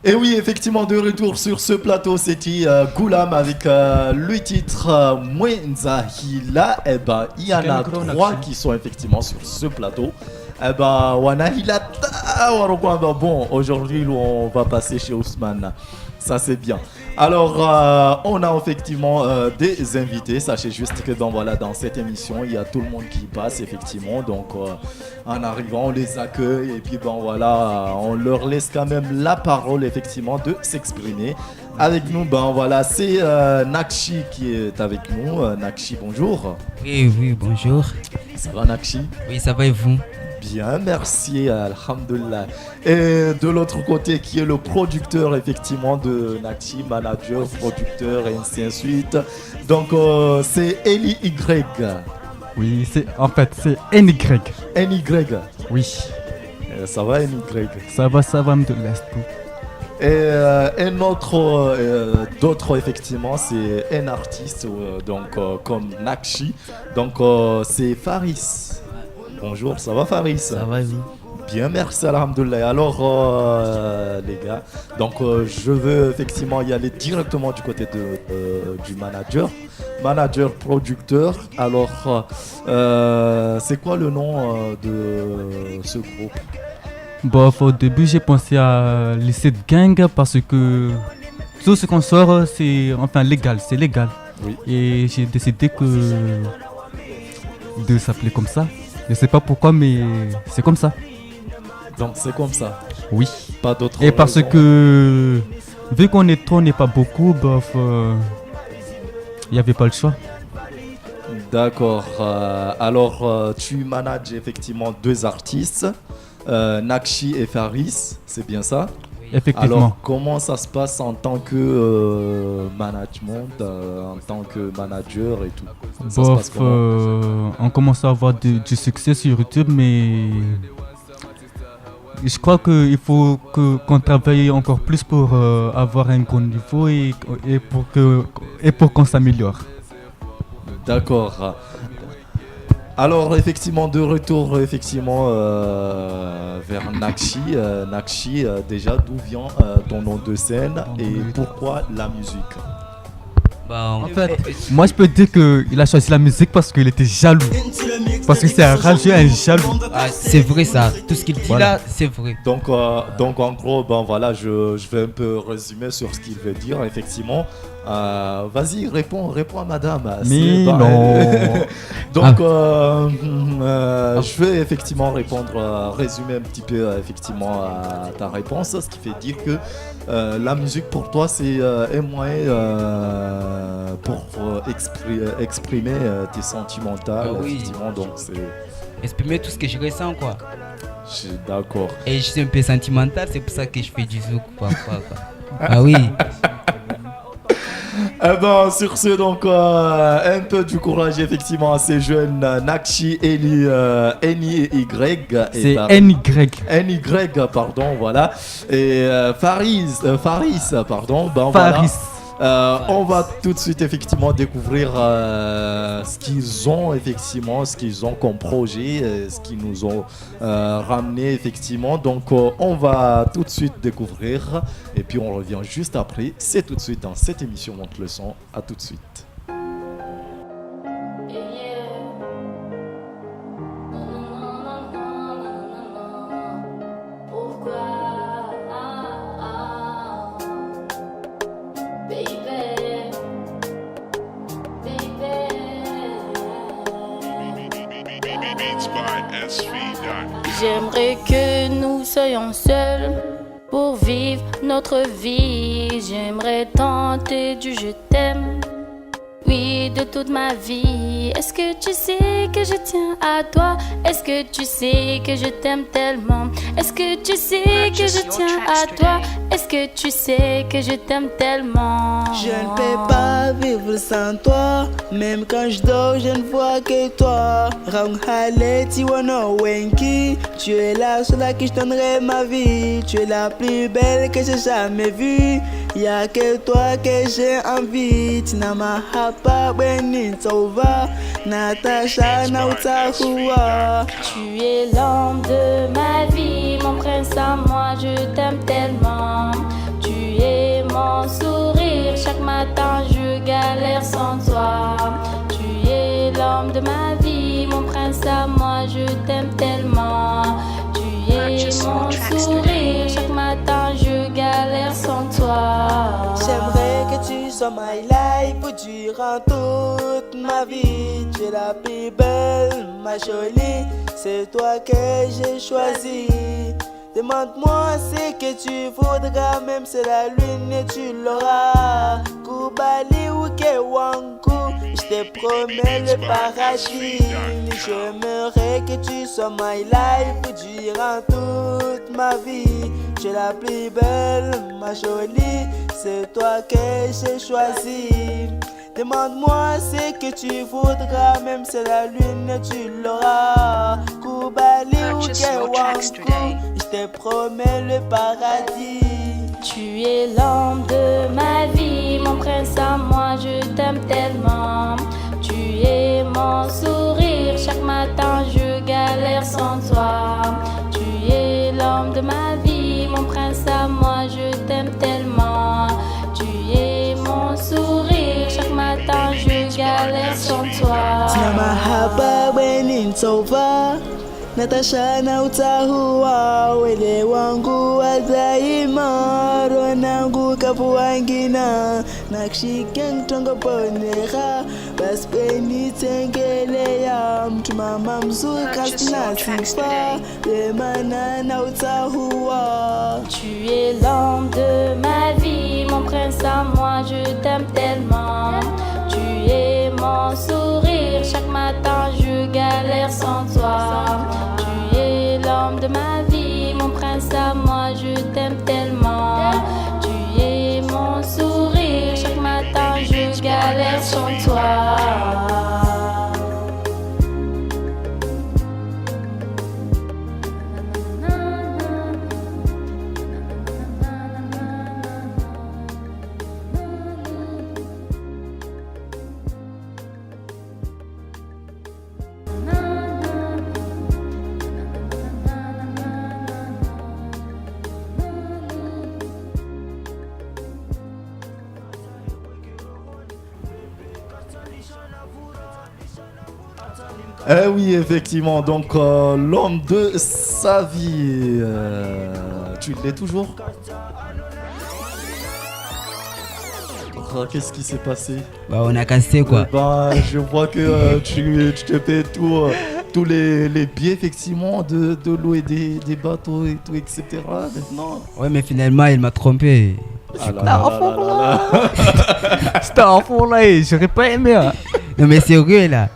Et oui, effectivement, de retour sur ce plateau, c'était Goulam avec le titre Mwenzahila. Eh ben, il y en a trois qui sont effectivement sur ce plateau. Eh ben, Wanahila, bon, aujourd'hui, on va passer chez Ousmane. Ça, c'est bien. Alors, on a effectivement des invités. Sachez juste que voilà, dans cette émission, il y a tout le monde qui passe, effectivement. Donc, en arrivant, on les accueille et puis, voilà, on leur laisse quand même la parole, effectivement, de s'exprimer. Avec nous, voilà, c'est Nakshi qui est avec nous. Nakshi, bonjour. Oui, bonjour. Ça va, Nakshi? Oui, ça va et vous? Bien, merci, alhamdulillah. Et de l'autre côté, qui est le producteur, effectivement, de Nakshi, manager, producteur, et ainsi de suite. Donc, c'est Eli Y. Oui, c'est NY. NY. Oui. Ça va, NY? Ça va, de l'Est. Et d'autres, effectivement, c'est un artiste, comme Nakshi. Donc, c'est Faris. Bonjour, ça va Faris? Ça va vous? Bien, merci, alhamdoulilah. Alors, les gars, donc je veux effectivement y aller directement du côté du manager, producteur. Alors, c'est quoi le nom de ce groupe? Bon, au début, j'ai pensé à lycée de gang parce que tout ce qu'on sort, c'est légal, c'est légal. Oui. Et j'ai décidé de s'appeler comme ça. Je sais pas pourquoi, mais c'est comme ça. Donc c'est comme ça. Oui. Pas d'autre. Et parce que vu qu'on est trop, on n'est pas beaucoup, il n'y avait pas le choix. D'accord. Alors tu manages effectivement deux artistes, Nakshi et Faris, c'est bien ça? Effectivement. Alors comment ça se passe en tant que management, en tant que manager et tout? Ça se passe comment? On commence à avoir du succès sur YouTube, mais je crois qu'il faut qu'on travaille encore plus pour avoir un bon niveau et pour qu'on s'améliore. D'accord. Alors effectivement, de retour effectivement vers Nakshi. Nakshi, déjà d'où vient ton nom de scène et pourquoi la musique? En fait, moi je peux dire qu'il a choisi la musique parce qu'il était jaloux. Parce que c'est un rageux, un jaloux. Ah, c'est vrai ça, tout ce qu'il dit là, c'est vrai. Donc en gros, voilà, je vais un peu résumer sur ce qu'il veut dire, effectivement. Vas-y, réponds à madame. Mais non. Donc, je vais effectivement résumer un petit peu effectivement à ta réponse, ce qui fait dire que la musique pour toi c'est un moyen pour exprimer tes sentimentales, oui. effectivement. Donc c'est exprimer tout ce que je ressens quoi. Je suis d'accord. Et je suis un peu sentimental, c'est pour ça que je fais du zouk parfois quoi. Ah oui. Eh ben, sur ce, donc, un peu du courage, effectivement, à ces jeunes Nakshi, Eli, NY. C'est NY. NY, pardon, voilà. Et Faris, pardon. Faris. Voilà. On va tout de suite effectivement découvrir ce qu'ils ont effectivement, ce qu'ils ont comme projet, ce qu'ils nous ont ramené effectivement. Donc on va tout de suite découvrir et puis on revient juste après. C'est tout de suite dans cette émission Monte le son. À tout de suite. J'aimerais que nous soyons seuls pour vivre notre vie. J'aimerais tenter du je t'aime, oui, de toute ma vie. Est-ce que tu sais que je tiens à toi? Est-ce que tu sais que je t'aime tellement? Est-ce que tu sais que je tiens à toi? Est-ce que tu sais que je t'aime tellement? Je ne peux pas vivre sans toi. Même quand je dors, je ne vois que toi. Rang Haleti Wano Wenki. Tu es la seule à qui je donnerai ma vie. Tu es la plus belle que j'ai jamais vue. Y'a que toi que j'ai envie. Tinama Hapa Benin Tova. Natasha Nautahua. Tu es l'homme de ma vie, mon prince à moi, je t'aime tellement. my life durant toute ma vie. Tu es la plus belle, ma jolie. C'est toi que j'ai choisi. Demande-moi ce que tu voudras, même si la lune et tu l'auras. Kubali ou Kewanku, je te promets le paradis. J'aimerais que tu sois my life durant toute ma vie. Tu es la plus belle, ma jolie, c'est toi que j'ai choisi. Demande-moi ce que tu voudras, même si la lune tu l'auras. Kubali ou Kewanku, je te promets le paradis. Tu es l'homme de ma vie, mon prince à moi, je t'aime tellement. Tu es mon sourire, chaque matin je galère sans toi. Tu es l'homme de ma vie, mon prince à moi, je t'aime tellement. Tu es mon sourire, chaque matin je galère sans toi. Tina mahaba weni ntova, Natasha na utahuwa, wele wangu wa daima, ronangu kapu wangina, nakshike ntongo ponera, basipeni tengele ya mtu mama mzuri kasina sifa, lemana na utahuwa. Tu es l'homme de ma vie, mon prince à moi, je t'aime tellement. Tu es mon sourire, chaque matin je galère sans toi. Tu es l'homme de ma vie, mon prince à moi, je t'aime tellement. Tu es mon sourire, chaque matin je galère sans toi. Eh oui, effectivement, donc l'homme de sa vie, tu l'es toujours? Qu'est-ce qui s'est passé? Bah, on a cassé quoi. Je vois que tu te fais tous les biais, effectivement, de louer des bateaux et tout, etc. Maintenant. Ouais, mais finalement, il m'a trompé. C'était un fond là, j'aurais pas aimé. Hein. Non, mais sérieux là.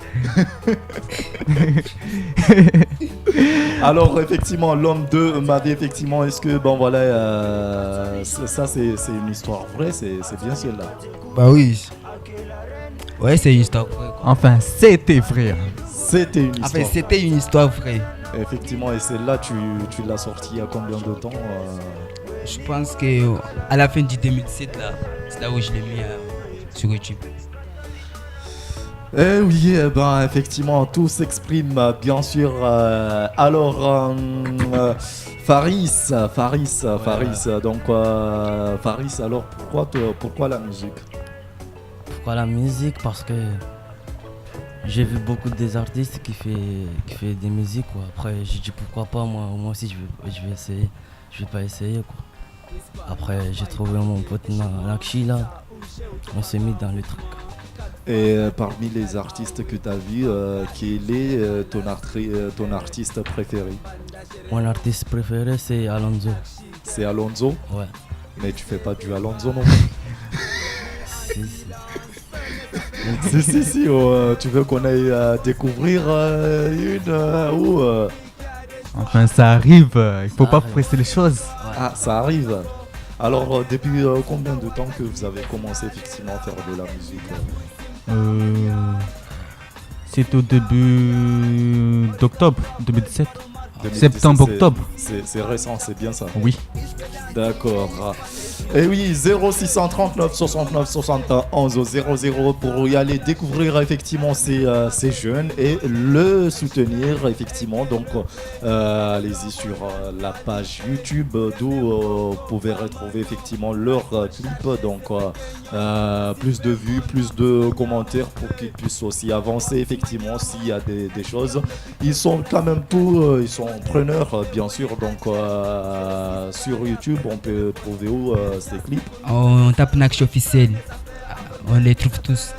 Alors effectivement, l'homme de ma vie, effectivement, est-ce que bon voilà, ça c'est une histoire vraie, c'est bien celle-là. Bah oui. Ouais, c'est une histoire vraie. Enfin, c'était vrai. C'était une histoire. Enfin, c'était une histoire vraie. Effectivement, et celle-là, tu l'as sortie il y a combien de temps Je pense que à la fin du 2007 là, c'est là où je l'ai mis sur YouTube. Eh oui, effectivement, tout s'exprime, bien sûr. Alors, Faris, donc Faris, alors pourquoi la musique? Pourquoi la musique? Parce que j'ai vu beaucoup des artistes qui fait des musiques quoi. Après j'ai dit pourquoi pas moi aussi je vais essayer. Je vais pas essayer quoi. Après j'ai trouvé mon pote Nakshi là. On s'est mis dans le truc. Et parmi les artistes que tu as vus, quel est ton artiste préféré? Mon artiste préféré c'est Alonso. C'est Alonso? Ouais. Mais tu fais pas du Alonso non plus? Si, tu veux qu'on aille découvrir une ou Enfin, ça arrive, il faut pas presser les choses. Ouais. Ah, ça arrive. Alors, depuis combien de temps que vous avez commencé effectivement à faire de la musique? C'est au début d'octobre 2017. 2017, Septembre-octobre. C'est récent, c'est bien ça? Oui. D'accord. Et oui, 0639 69 71 00 pour y aller découvrir effectivement ces jeunes et le soutenir effectivement. Donc allez-y sur la page YouTube d'où vous pouvez retrouver effectivement leurs clips. Donc plus de vues, plus de commentaires pour qu'ils puissent aussi avancer effectivement s'il y a des choses. Ils sont quand même ils sont preneurs bien sûr. Donc sur YouTube on peut trouver où ces clips? On tape Nakshi officiel. On les trouve tous.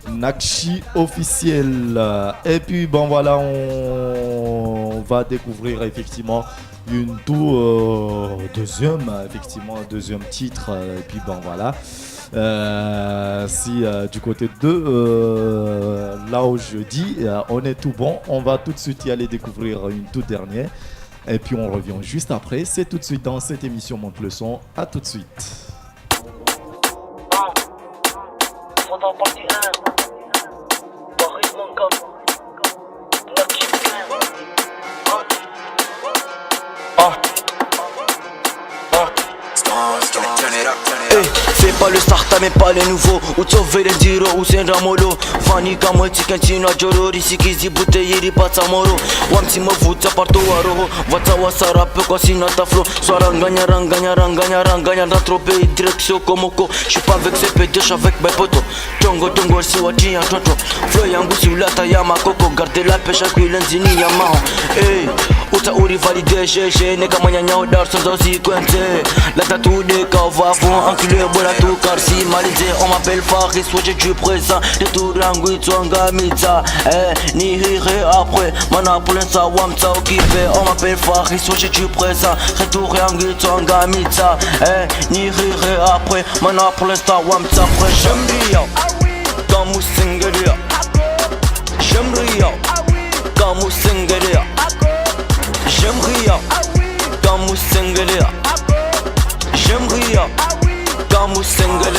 Nakshi officiel. Et puis bon voilà, on va découvrir effectivement une tout deuxième titre. Et puis bon voilà. Si du côté de là où je dis on est tout bon, on va tout de suite y aller découvrir une toute dernière. Et puis on revient juste après. C'est tout de suite dans cette émission Monte le son. À tout de suite. Fais pas le starta mais pas les nouveaux. Ou sauver les diro ou c'est ramolo. Fanny kama tikantino joro. Risikizi bouteille ripata moro. Wamsi mavuta parto waroho. Vata wasara peu quoi si nata flow. Soir ranganya d'attroper direction komoko. J'suis pas avec ces pétés, j'suis avec mes potos. Tongo si wati un tonto. Flow yangu si ulata yama koko. Gardez la pêche à kuilenzini yamaho. Hey, uta uri validé GG. Neka manyanya odar sans aussi cointé. La tatou de kavafon. Enculé bola tout car si malisé. On m'appelle Faris, soit j'ai du présent. De tout rangui twanga mitza. Eh, ni rire après. Mana pour l'instant wamta occupé. On m'appelle Faris, soit j'ai du présent. Retour rangui twanga mitza. Eh, ni rire après. Mana pour l'instant wamta après. J'aime bien. Comme single. J'aime bien. Comme single. J'aime bien. Comme single. J'aime bien. Comme single.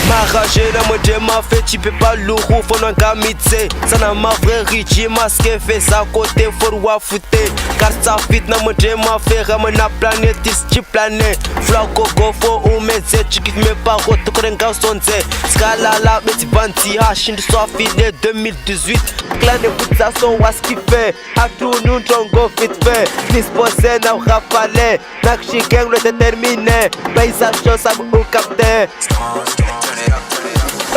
Maragé la mode m'a fait tu peux pas lourou faut non gamitse. Ça n'a ma vraie richi masqué fait ça côté for wa fouté. Car ça fit na mode m'a fait ramena planète ici planète. Fla coco fo ou meze tu kiffes mes paroles tu connais quand sonze. Scala la petit banti hash de soit fidèle 2018. Clan de pizza son was qui fait. A tout nous trongo fit fait. Disposé na rafale. Nakshi gang le déterminé. Paysage ça au capteur.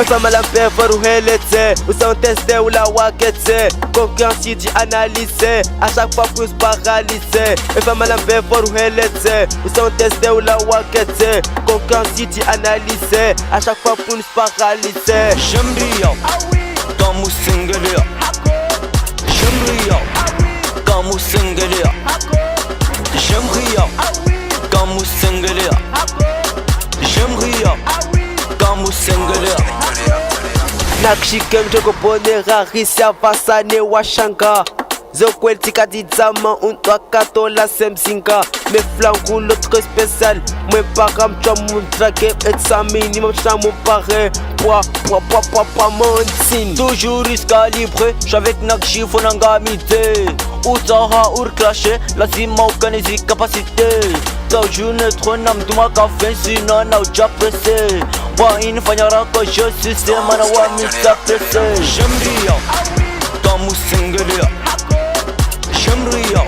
Femme à la paix, faut relêter. Ou sans tester ou la wakete. Confiance dit analyser. À chaque fois plus paralysé. Femme à la paix, faut relêter. Ou sans tester ou la wakete. Confiance dit analyser. À chaque fois plus paralysé. J'aime bien. Comme single. J'aime bien. Comme single. J'aime bien. Comme single. J'aime bien. Comme single. Nakshi gang joko bone rarisi avasane washanga. Zokwel tika dizama untwakato la semzinga. Me flangu l'autre spécial. Moi param tu mon drague et ça minimum ça mon paré. Poa mon signe. Toujours calibré. J'avec Nakshi fonangamité. Uzaha urclaché. Lazima organiser capacité. T'as journée trop nam du ma café sinon n'a déjà pressé. Wa in fanyara ko je suis mana wa mi pressé. J'aime bien. Comme single. J'aime bien.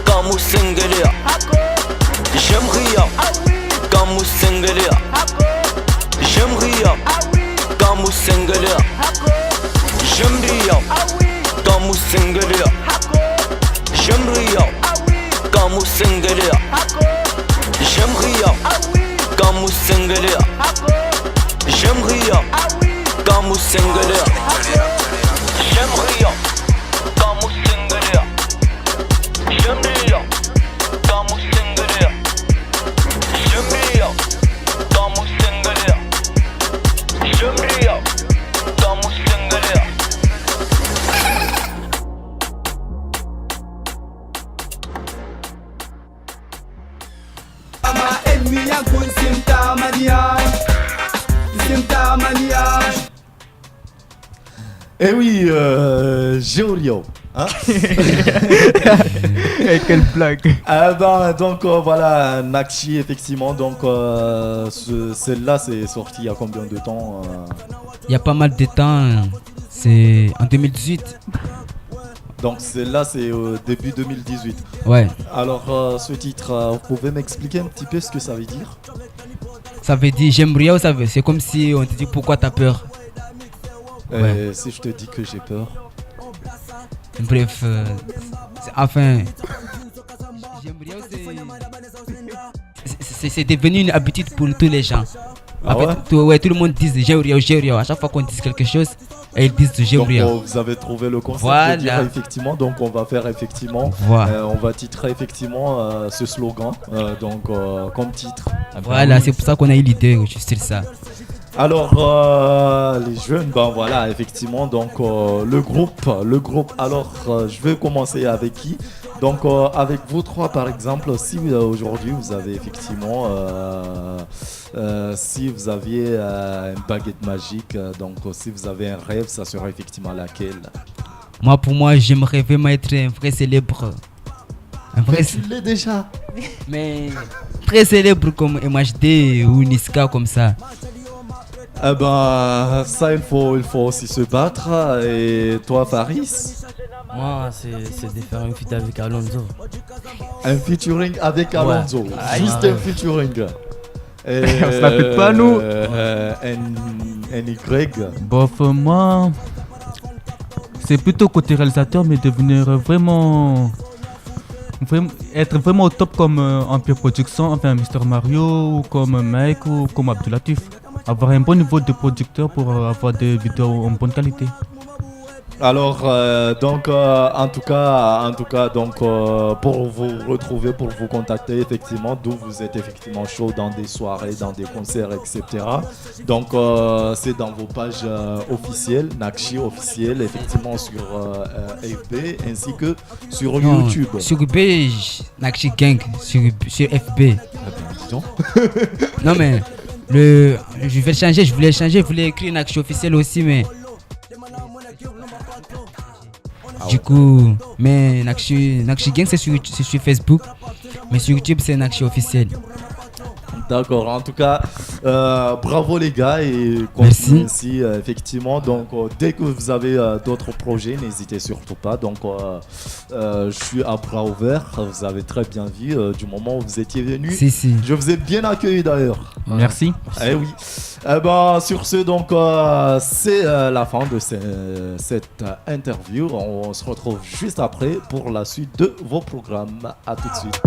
Comme single. J'aime bien. Comme single. J'aime bien. Comme single. J'aime bien. Comme single. J'aime bien. Comme single. J'aime rien. Comme single. J'aime rien. Comme single. J'aime rien. Comme single. J'aime rien. Comme single. J'aime rien. Comme single. J'aime rien. Comme single. Eh oui, Géolio. Hein. Quelle blague. Donc voilà, Nakshi effectivement. Donc celle-là c'est sorti il y a combien de temps Il y a pas mal de temps. C'est en 2018. Donc celle-là c'est début 2018. Ouais. Alors ce titre, vous pouvez m'expliquer un petit peu ce que ça veut dire? Ça veut dire j'aime rien, c'est comme si on te dit pourquoi t'as peur. Ouais. Si je te dis que j'ai peur. Bref, enfin, j'aime rien, c'est devenu une habitude pour tous les gens. Ah En fait, tout le monde dit Géorio. À chaque fois qu'on dit quelque chose, ils disent Donc Géorio. vous avez trouvé le concept Voilà. de dire effectivement, donc on va faire effectivement, Voilà. on va titrer effectivement ce slogan comme titre. Voilà, c'est pour ça qu'on a eu l'idée de style ça. Alors les jeunes, ben voilà, effectivement, donc le groupe. Alors je vais commencer avec qui? Donc avec vous trois par exemple, si aujourd'hui vous avez effectivement, si vous aviez une baguette magique, donc si vous avez un rêve, ça serait effectivement laquelle? Pour moi, j'aimerais vraiment être un vrai célèbre. Mais tu l'es déjà. Mais très célèbre comme MHD ou Niska comme ça. Eh ben ça il faut aussi se battre. Et toi Faris? Moi, c'est de faire une feat avec Alonso. Un featuring avec Alonso. Juste un featuring. Et, On se la fait pas, nous. NY. Bof, moi, c'est plutôt côté réalisateur, mais devenir vraiment être vraiment au top comme Empire Production, enfin Mister Mario, ou comme Mike, ou comme Abdulatif. Avoir un bon niveau de producteur pour avoir des vidéos en bonne qualité. Alors en tout cas donc pour vous retrouver, pour vous contacter effectivement, d'où vous êtes effectivement chaud dans des soirées, dans des concerts, etc. Donc c'est dans vos pages officielles, Nakshi officiel, effectivement sur FB ainsi que sur YouTube. Sur FB, Nakshi Gang, sur FB. Non mais je vais changer, je voulais écrire Nakshi officiel aussi, mais du coup, mais Nakshi Gang c'est sur Facebook, mais sur YouTube c'est Nakshi officiel. D'accord, en tout cas, bravo les gars et Merci. continuez ainsi effectivement. Donc dès que vous avez d'autres projets, n'hésitez surtout pas. Donc je suis à bras ouverts. Vous avez très bien vu du moment où vous étiez venu. Si. Je vous ai bien accueilli d'ailleurs. Merci. Eh oui. Eh ben, sur ce, donc c'est la fin de cette interview. On se retrouve juste après pour la suite de vos programmes. À tout de suite.